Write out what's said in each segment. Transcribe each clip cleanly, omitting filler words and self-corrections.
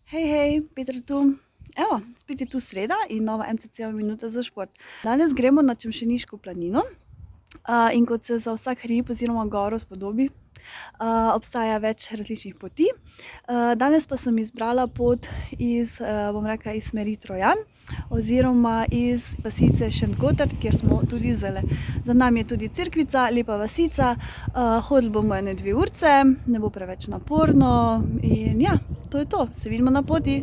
Hej, Petra tu. Evo, spet je tu sreda in nova MCC minuta za šport. Danes gremo na Čemšeniško planino in kot se za vsak hrib oziroma goro spodobi, obstaja več različnih poti. Danes pa sem izbrala pot iz smeri Trojan oziroma iz vasice Šentgotard, kjer smo tudi zdajle. Za nami je tudi cerkvica, lepa vasica, hodili bomo 1-2 urce, ne bo preveč naporno in ja, to je to, se vidimo na poti.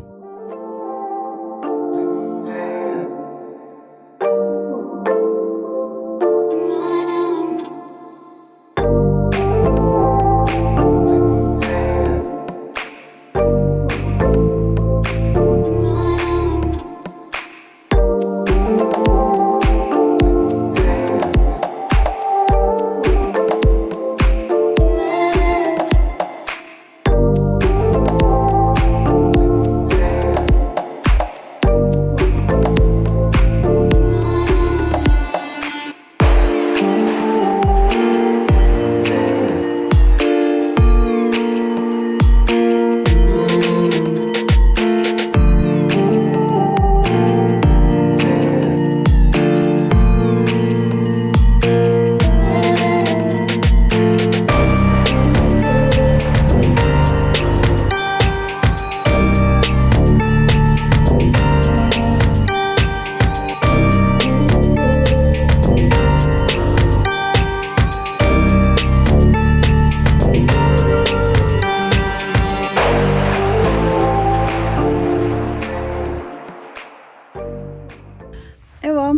Evo,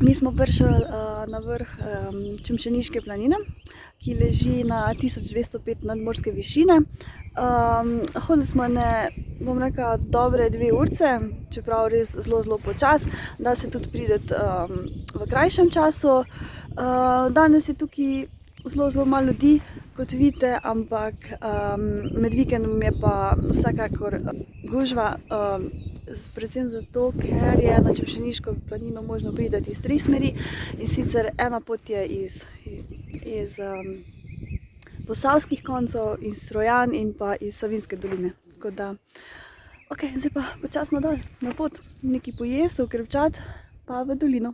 mi smo prišli na vrh Čemšeniške planine, ki leži na 1205 nadmorske višine. Hodili smo dobre 2 urce, čeprav res zelo počas, da se tudi prideti v krajšem času. Danes je tukaj zelo malo ljudi, kot vidite, ampak med vikendom je pa vsekakor gužva. Predvsem zato, ker je na Čemšeniško planino možno priti iz 3 smeri, in sicer ena pot je iz posavskih koncev, iz Trojan in pa iz Savinjske doline. Tako da, zdaj pa počasno dol, na pot, nekaj pojesti, ukrepčati, pa v dolino.